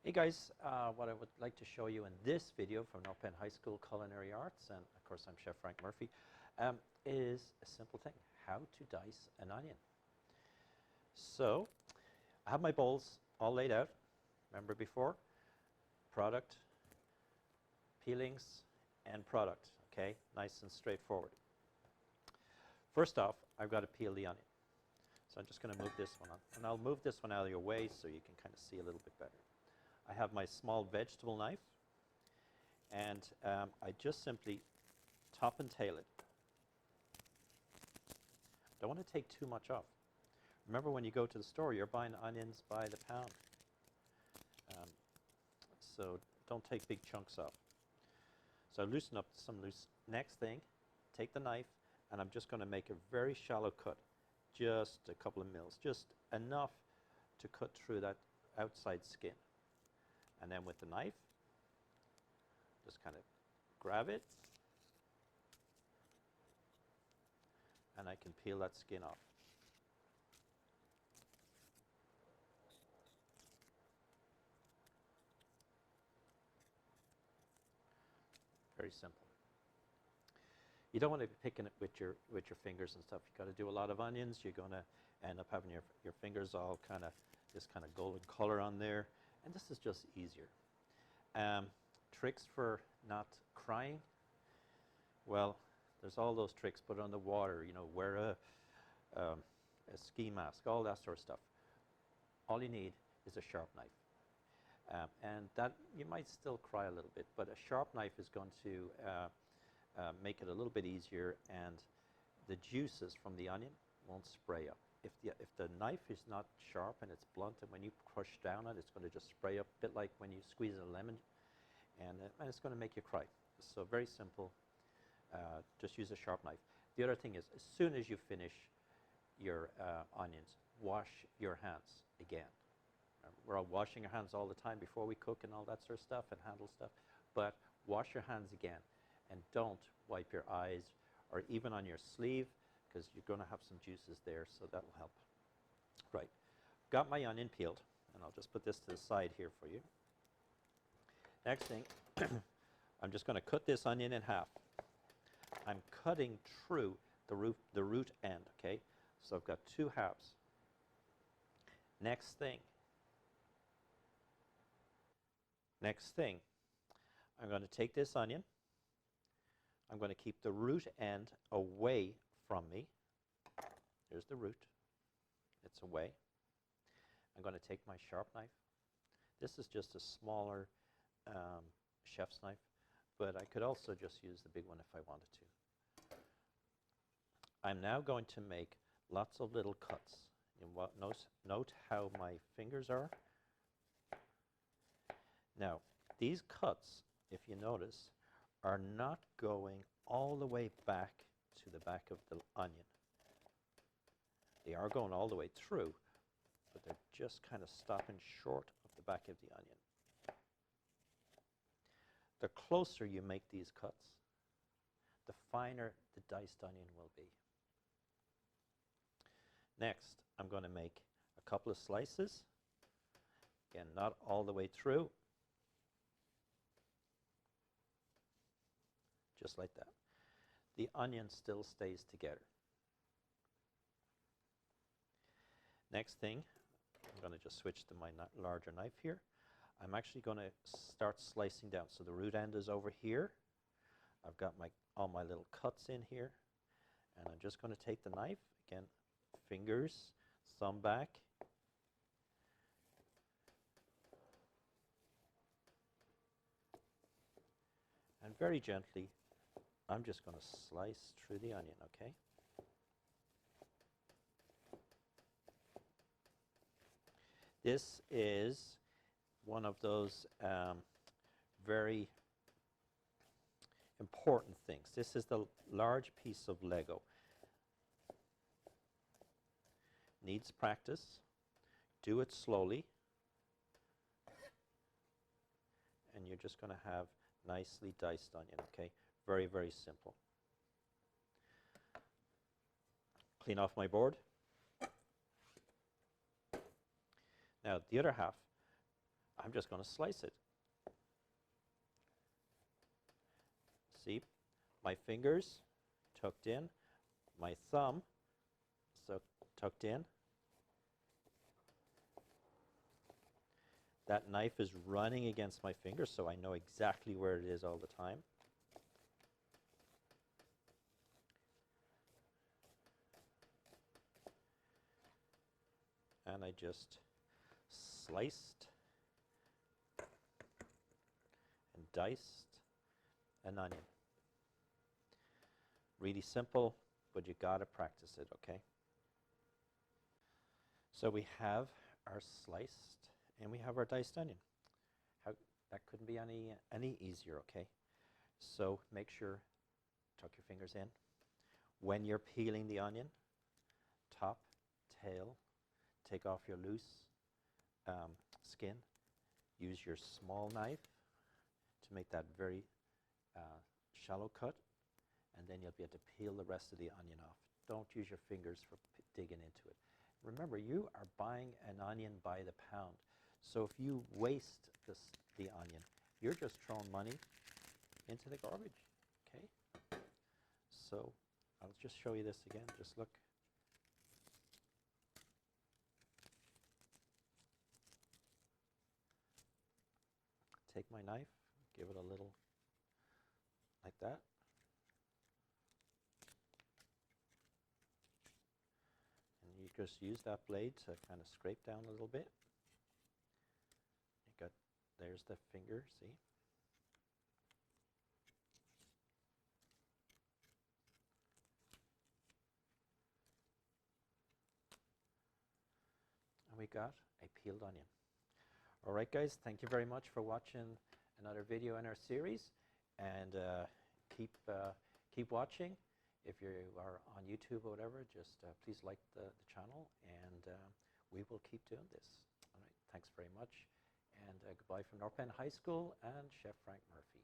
Hey guys, what I would like to show you in this video from North Penn High School Culinary Arts, and of course I'm Chef Frank Murphy, is a simple thing, how to dice an onion. So, I have my bowls all laid out, remember before? Product, peelings, and product, okay? Nice and straightforward. First off, I've got to peel the onion. So I'm just going to move this one on, and I'll move this one out of your way so you can kind of see a little bit better. I have my small vegetable knife, and I just simply top and tail it. Don't want to take too much off. Remember, when you go to the store, you're buying onions by the pound. So don't take big chunks off. So loosen up some loose. Next thing, take the knife, and I'm just going to make a very shallow cut, just a couple of mils, just enough to cut through that outside skin. And then with the knife, just kind of grab it, and I can peel that skin off. Very simple. You don't want to be picking it with your fingers and stuff. You've got to do a lot of onions. You're going to end up having your fingers all kind of this kind of golden color on there. And this is just easier. Tricks for not crying. Well, there's all those tricks. Put it on the water, you know, wear a ski mask, all that sort of stuff. All you need is a sharp knife. And that, you might still cry a little bit, but a sharp knife is going to make it a little bit easier, and the juices from the onion won't spray up. If the knife is not sharp and it's blunt, and when you crush down on it, it's going to just spray up, a bit like when you squeeze a lemon, and it's going to make you cry. So very simple. Just use a sharp knife. The other thing is, as soon as you finish your onions, wash your hands again. We're all washing our hands all the time before we cook and all that sort of stuff and handle stuff, but wash your hands again, and don't wipe your eyes or even on your sleeve, because you're going to have some juices there, so that will help. Right, got my onion peeled, and I'll just put this to the side here for you. Next thing, I'm just going to cut this onion in half. I'm cutting through the root end, okay? So I've got two halves. Next thing, I'm going to take this onion. I'm going to keep the root end away from me. Here's the root. It's away. I'm going to take my sharp knife. This is just a smaller chef's knife, but I could also just use the big one if I wanted to. I'm now going to make lots of little cuts. Note how my fingers are. Now, these cuts, if you notice, are not going all the way back to the back of the onion. They are going all the way through, but they're just kind of stopping short of the back of the onion. The closer you make these cuts, the finer the diced onion will be. Next, I'm going to make a couple of slices. Again, not all the way through. Just like that. The onion still stays together. Next thing, I'm going to just switch to my larger knife here. I'm actually going to start slicing down. So the root end is over here. I've got all my little cuts in here. And I'm just going to take the knife, again, fingers, thumb back. And very gently, I'm just going to slice through the onion, okay? This is one of those very important things. This is the large piece of Lego. Needs practice. Do it slowly. And you're just going to have nicely diced onion, okay? Very, very simple. Clean off my board. Now, the other half, I'm just going to slice it. See, my fingers tucked in, my thumb so tucked in. That knife is running against my fingers, so I know exactly where it is all the time. And I just sliced and diced an onion. Really simple, but you gotta practice it, okay? So we have our sliced and we have our diced onion. That couldn't be any easier, okay? So make sure, tuck your fingers in. When you're peeling the onion, top, tail, take off your loose skin. Use your small knife to make that very shallow cut, and then you'll be able to peel the rest of the onion off. Don't use your fingers for digging into it. Remember, you are buying an onion by the pound. So if you waste the onion, you're just throwing money into the garbage, okay? So I'll just show you this again. Just look. Take my knife, give it a little like that. And you just use that blade to kind of scrape down a little bit. You got, there's the finger, see? And we got a peeled onion. All right, guys, thank you very much for watching another video in our series, and keep watching. If you are on YouTube or whatever, just please like the channel, and we will keep doing this. All right, thanks very much, and goodbye from North Penn High School and Chef Frank Murphy.